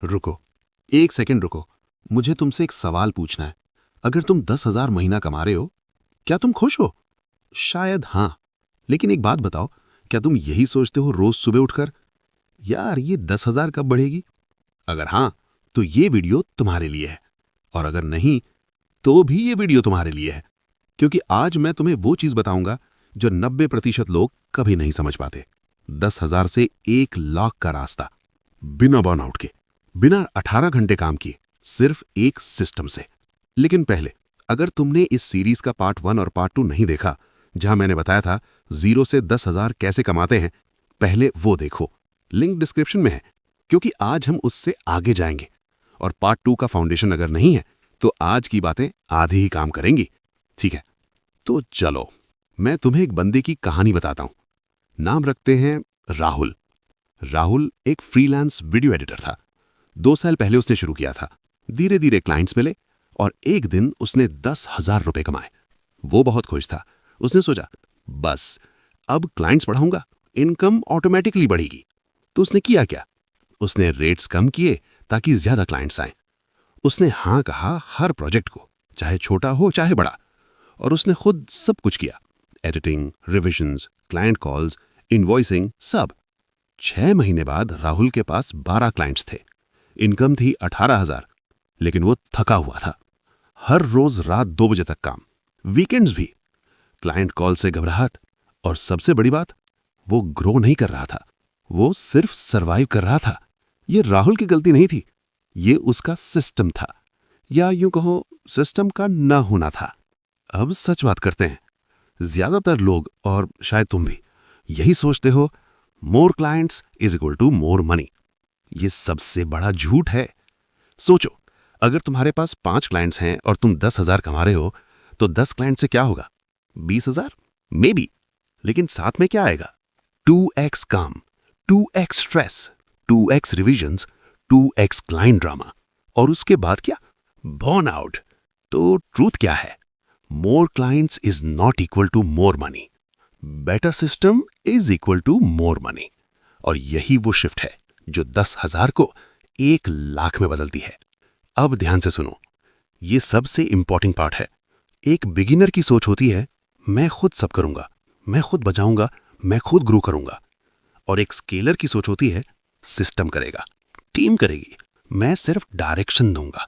रुको, एक सेकंड रुको। मुझे तुमसे एक सवाल पूछना है। अगर तुम 10,000 महीना कमा रहे हो, क्या तुम खुश हो? शायद हाँ। लेकिन एक बात बताओ, क्या तुम यही सोचते हो रोज सुबह उठकर, यार ये 10,000 कब बढ़ेगी? अगर हाँ, तो ये वीडियो तुम्हारे लिए है। और अगर नहीं, तो भी ये वीडियो तुम्हारे लिए है। क्योंकि आज मैं तुम्हें वो चीज बताऊंगा जो 90% लोग कभी नहीं समझ पाते। 10,000 से 1,00,000 का रास्ता, बिना बर्नआउट के, बिना 18 घंटे काम किए, सिर्फ एक सिस्टम से। लेकिन पहले, अगर तुमने इस सीरीज का पार्ट 1 और पार्ट 2 नहीं देखा, जहां मैंने बताया था 0 से 10,000 कैसे कमाते हैं, पहले वो देखो। लिंक डिस्क्रिप्शन में है। क्योंकि आज हम उससे आगे जाएंगे। और पार्ट 2 का फाउंडेशन अगर नहीं है, तो आज की बातें आधी ही काम करेंगी। ठीक है, तो चलो मैं तुम्हें एक बंदे की कहानी बताता हूं। नाम रखते हैं राहुल। राहुल एक फ्रीलांस वीडियो एडिटर था। 2 साल पहले उसने शुरू किया था। धीरे धीरे क्लाइंट्स मिले और एक दिन उसने 10,000 रुपए कमाए। वो बहुत खुश था। उसने सोचा, बस अब क्लाइंट्स बढ़ाऊंगा, इनकम ऑटोमेटिकली बढ़ेगी। तो उसने किया क्या? उसने रेट्स कम किए ताकि ज्यादा क्लाइंट्स आए। उसने हाँ कहा हर प्रोजेक्ट को, चाहे छोटा हो चाहे बड़ा। और उसने खुद सब कुछ किया, editing, revisions, client calls, invoicing, सब। 6 महीने बाद राहुल के पास 12 क्लाइंट्स थे। इनकम थी 18,000। लेकिन वो थका हुआ था। हर रोज रात 2 बजे तक काम, वीकेंड्स भी, क्लाइंट कॉल से घबराहट। और सबसे बड़ी बात, वो ग्रो नहीं कर रहा था, वो सिर्फ सरवाइव कर रहा था। ये राहुल की गलती नहीं थी, ये उसका सिस्टम था, या यूं कहो सिस्टम का न होना था। अब सच बात करते हैं, ज्यादातर लोग, और शायद तुम भी, यही सोचते हो, more clients is equal to more money. ये सबसे बड़ा झूठ है। सोचो, अगर तुम्हारे पास 5 क्लाइंट्स हैं और तुम 10,000 कमा रहे हो, तो 10 क्लाइंट से क्या होगा? 20,000 मे बी। लेकिन साथ में क्या आएगा? 2x काम, 2x stress, 2x revisions, 2x client drama. और उसके बाद क्या? Burn out. तो ट्रूथ क्या है? More clients is not equal to more money. Better system is equal to more money. और यही वो शिफ्ट है जो 10,000 को 1,00,000 में बदलती है। अब ध्यान से सुनो, ये सबसे इंपॉर्टेंट पार्ट है। एक बिगिनर की सोच होती है, मैं खुद सब करूंगा, मैं खुद बचाऊंगा, मैं खुद ग्रो करूंगा। और एक स्केलर की सोच होती है, सिस्टम करेगा, टीम करेगी, मैं सिर्फ डायरेक्शन दूंगा।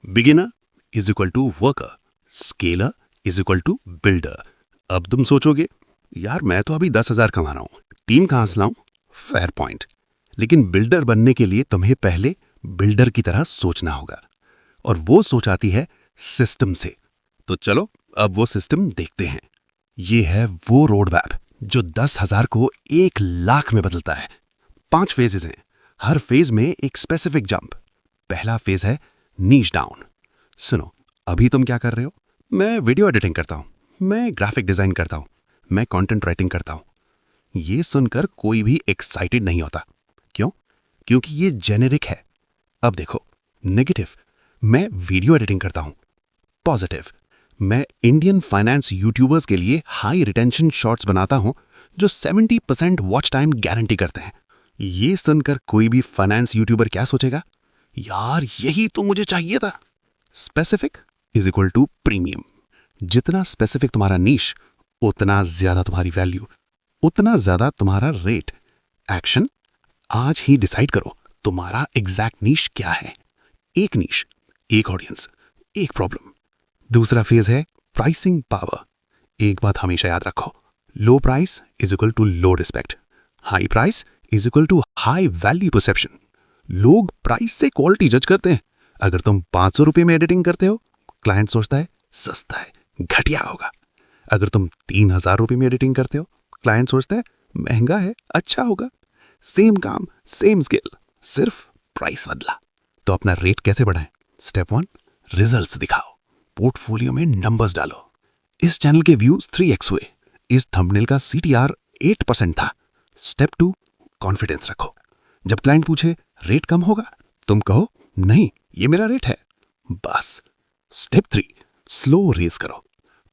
Beginner is equal to worker, scaler is equal to builder. अब तुम सोचोगे, यार मैं तो अभी 10,000 कमा रहा हूं, टीम कहां से लाऊं? Fair point. लेकिन बिल्डर बनने के लिए तुम्हें पहले बिल्डर की तरह सोचना होगा। और वो सोच आती है सिस्टम से। तो चलो अब वो सिस्टम देखते हैं। ये है वो रोड मैप जो 10,000 को 1,00,000 में बदलता है। 5 फेजेस हैं, हर फेज में एक स्पेसिफिक जंप। पहला फेज है नीश डाउन। सुनो, अभी तुम क्या कर रहे हो? मैं वीडियो एडिटिंग करता हूं, मैं ग्राफिक डिजाइन करता हूं, मैं कंटेंट राइटिंग करता हूं। ये सुनकर कोई भी एक्साइटेड नहीं होता। क्यों? क्योंकि ये जेनेरिक है। अब देखो, नेगेटिव, मैं वीडियो एडिटिंग करता हूं। पॉजिटिव, मैं इंडियन फाइनेंस यूट्यूबर्स के लिए हाई रिटेंशन शॉर्ट्स बनाता हूं जो 70% वॉच टाइम गारंटी करते हैं। ये सुनकर कोई भी फाइनेंस यूट्यूबर क्या सोचेगा? यार यही तो मुझे चाहिए था। Specific is equal to premium. जितना स्पेसिफिक तुम्हारा नीश, उतना ज्यादा तुम्हारी वैल्यू, उतना ज्यादा तुम्हारा रेट। एक्शन, आज ही डिसाइड करो तुम्हारा एग्जैक्ट नीश क्या है। एक नीश, एक ऑडियंस, एक प्रॉब्लम। दूसरा फेज है प्राइसिंग पावर। एक बात हमेशा याद रखो, low price is equal to low respect, high price is equal to high value perception. लोग प्राइस से क्वालिटी जज करते हैं। अगर तुम 500 रुपये में एडिटिंग करते हो, क्लाइंट सोचता है सस्ता है, घटिया होगा। अगर तुम 3,000 रुपये में एडिटिंग करते हो, क्लाइंट सोचता है महंगा है, अच्छा होगा। सेम काम, सेम स्किल, सिर्फ प्राइस बदला। तो अपना रेट कैसे बढ़ाएं? स्टेप 1, रिजल्ट्स दिखाओ, पोर्टफोलियो में नंबर्स डालो। इस चैनल के व्यूज 3x हुए, इस थंबनेल का CTR 8% था। स्टेप 2, कॉन्फिडेंस रखो। जब क्लाइंट पूछे रेट कम होगा, तुम कहो नहीं, ये मेरा रेट है, बस। स्टेप 3, स्लो रेज करो।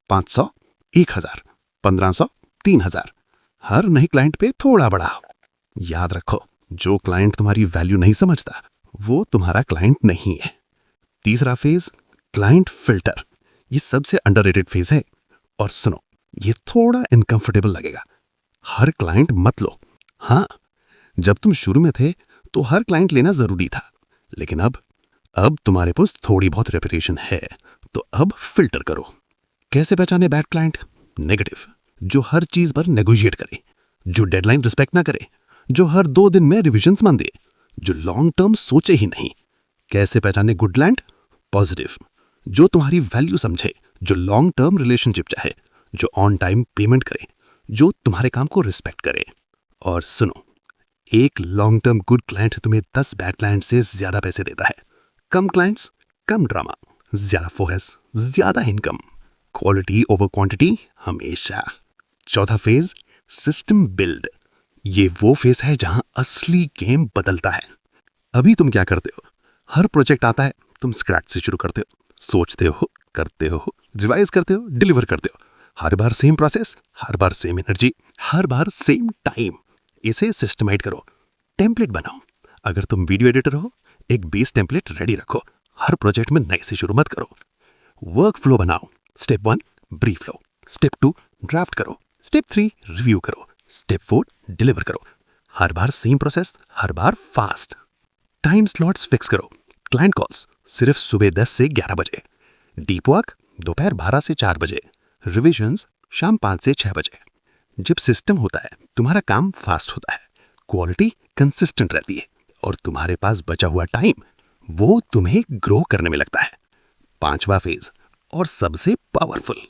500, 1,000, 1,500, 3,000। हर नए क्लाइंट पे थोड़ा बढ़ाओ। याद रखो, जो क्लाइंट तुम्हारी वैल्यू नहीं समझता, वो तुम्हारा क्लाइंट नहीं है। तीसरा फेज, क्लाइंट फिल्टर। ये सबसे अंडररेटेड फेज है। और सुनो, ये थोड़ा इनकंफर्टेबल लगेगा। हर क्लाइंट मत लो। हाँ, जब तुम शुरू में थे तो हर क्लाइंट लेना जरूरी था, लेकिन अब तुम्हारे पास थोड़ी बहुत रेपुटेशन है, तो अब फिल्टर करो। कैसे पहचाने बैड क्लाइंट? नेगेटिव, जो हर चीज पर नेगोशिएट करे, जो डेडलाइन रिस्पेक्ट ना करे, जो हर 2 दिन में रिविजन्स मांगे, जो लॉन्ग टर्म सोचे ही नहीं। कैसे पहचाने गुड क्लाइंट? पॉजिटिव, जो तुम्हारी वैल्यू समझे, जो लॉन्ग टर्म रिलेशनशिप चाहे, जो ऑन टाइम पेमेंट करे, जो तुम्हारे काम को रिस्पेक्ट करे। और सुनो, एक लॉन्ग टर्म गुड क्लाइंट तुम्हें 10 बैड क्लाइंट से ज्यादा पैसे देता है। कम क्लाइंट्स, कम ड्रामा, ज्यादा फोकस, ज्यादा इनकम। क्वालिटी ओवर क्वांटिटी हमेशा। चौथा फेज, सिस्टम बिल्ड। ये वो फेज है जहां असली गेम बदलता है। अभी तुम क्या करते हो? हर प्रोजेक्ट आता है, तुम स्क्रैच से शुरू करते हो, सोचते हो, करते हो, रिवाइज करते हो, डिलीवर करते हो। हर बार सेम प्रोसेस, हर बार सेम एनर्जी, हर बार सेम टाइम। इसे सिस्टमाइट करो, टेम्पलेट बनाओ। अगर तुम वीडियो एडिटर हो, एक बेस टेम्पलेट रेडी रखो। हर प्रोजेक्ट में नए से शुरू मत करो। वर्क फ्लो बनाओ। स्टेप 1 ब्रीफ लो, स्टेप 2 ड्राफ्ट करो, स्टेप 3 रिव्यू करो, स्टेप 4 डिलीवर करो। हर बार सेम प्रोसेस, हर बार फास्ट। टाइम स्लॉट्स फिक्स करो। क्लाइंट कॉल्स सिर्फ सुबह 10 से 11 बजे, डीप वर्क दोपहर 12 से 4 बजे, रिविजन्स शाम 5 से 6 बजे। जब सिस्टम होता है, तुम्हारा काम फास्ट होता है, क्वालिटी कंसिस्टेंट रहती है, और तुम्हारे पास बचा हुआ टाइम वो तुम्हें ग्रो करने में लगता है। पांचवा फेज और सबसे पावरफुल,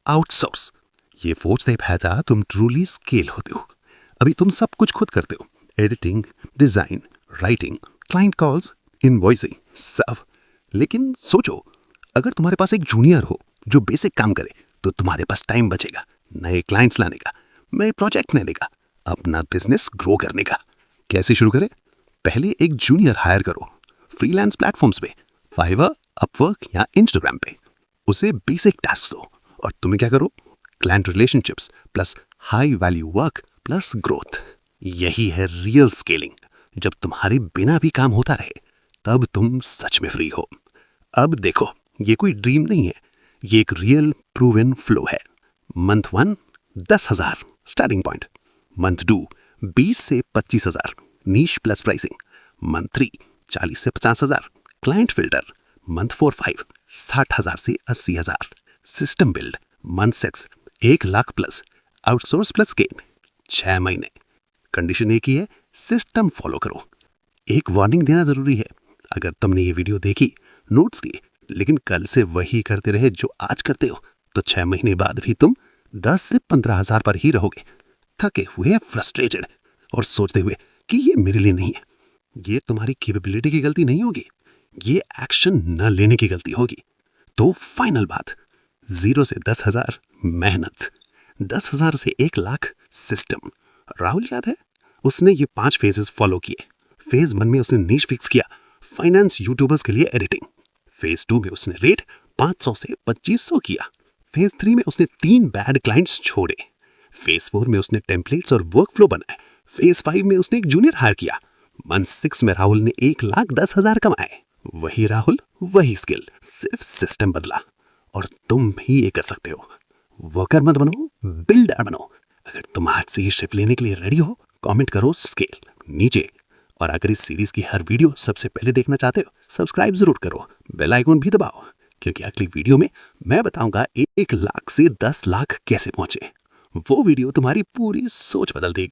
आउटसोर्स। ये फोर्स तय है तुम ट्रूली स्केल होते हो। अभी तुम सब कुछ खुद करते हो, editing, design, writing, client calls, invoicing, सब। लेकिन सोचो, अगर तुम्हारे पास एक जूनियर हो जो बेसिक काम करे, तो तुम्हारे पास टाइम बचेगा नए क्लाइंट्स लाने का, नए प्रोजेक्ट लेने का, अपना बिजनेस ग्रो करने का। कैसे शुरू करें? पहले एक जूनियर हायर करो, फ्रीलांस प्लेटफॉर्म्स पे, फाइवर, अपवर्क या इंस्टाग्राम पे। उसे बेसिक टास्क दो, और तुम्हें क्या करो? Client relationships plus high value work plus growth. यही है रियल स्केलिंग। जब तुम्हारे बिना भी काम होता रहे, तब तुम सच में फ्री हो। अब देखो, ये कोई ड्रीम नहीं है, ये एक रियल प्रूवन फ्लो है। मंथ 1 10,000 स्टार्टिंग पॉइंट, मंथ 2 20 से 25,000 नीश प्लस प्राइसिंग, मंथ 3 40 से 50,000 क्लाइंट फिल्टर, मंथ 4-5 60,000 से 80,000 system build, month 6 1 lakh plus outsource plus gain. 6 महीने। कंडीशन एक ही है, सिस्टम फॉलो करो। एक वार्निंग देना जरूरी है, अगर तुमने ये वीडियो देखी, नोट्स किए, लेकिन कल से वही करते रहे जो आज करते हो, तो 6 महीने बाद भी तुम 10 से 15,000 पर ही रहोगे, थके हुए, फ्रस्ट्रेटेड, और सोचते हुए कि ये मेरे लिए नहीं है। ये तुम्हारी कैपेबिलिटी की गलती नहीं होगी, ये एक्शन न लेने की गलती होगी। तो फाइनल बात, 0 से 10,000 मेहनत, 10,000 से 1 लाख सिस्टम। राहुल याद है, उसने ये 5 फेजेस फॉलो किए। फेज 1 में उसने नीश फिक्स किया, फाइनेंस यूट्यूबर्स के लिए एडिटिंग। फेज 2 में उसने रेट 500 से 2500 किया। फेज 3 में उसने 3 बैड क्लाइंट्स छोड़े। फेज 4 में उसने टेम्पलेट्स और वर्क फ्लो बनाए। फेज 5 में उसने एक जूनियर हायर किया। मंथ 6 में राहुल ने 1,10,000 कमाए। वही राहुल, वही स्किल, सिर्फ सिस्टम बदला। और तुम भी ये कर सकते हो। वर्कर मत बनो, बिल्डर बनो। अगर तुम आज से ये शिफ्ट लेने के लिए रेडी हो, कमेंट करो स्केल नीचे। और अगर इस सीरीज की हर वीडियो सबसे पहले देखना चाहते हो, सब्सक्राइब जरूर करो, बेल आइकन भी दबाओ, क्योंकि अगली वीडियो में मैं बताऊंगा 1 लाख से 10 लाख कैसे पहुंचे। वो वीडियो तुम्हारी पूरी सोच बदल देगी।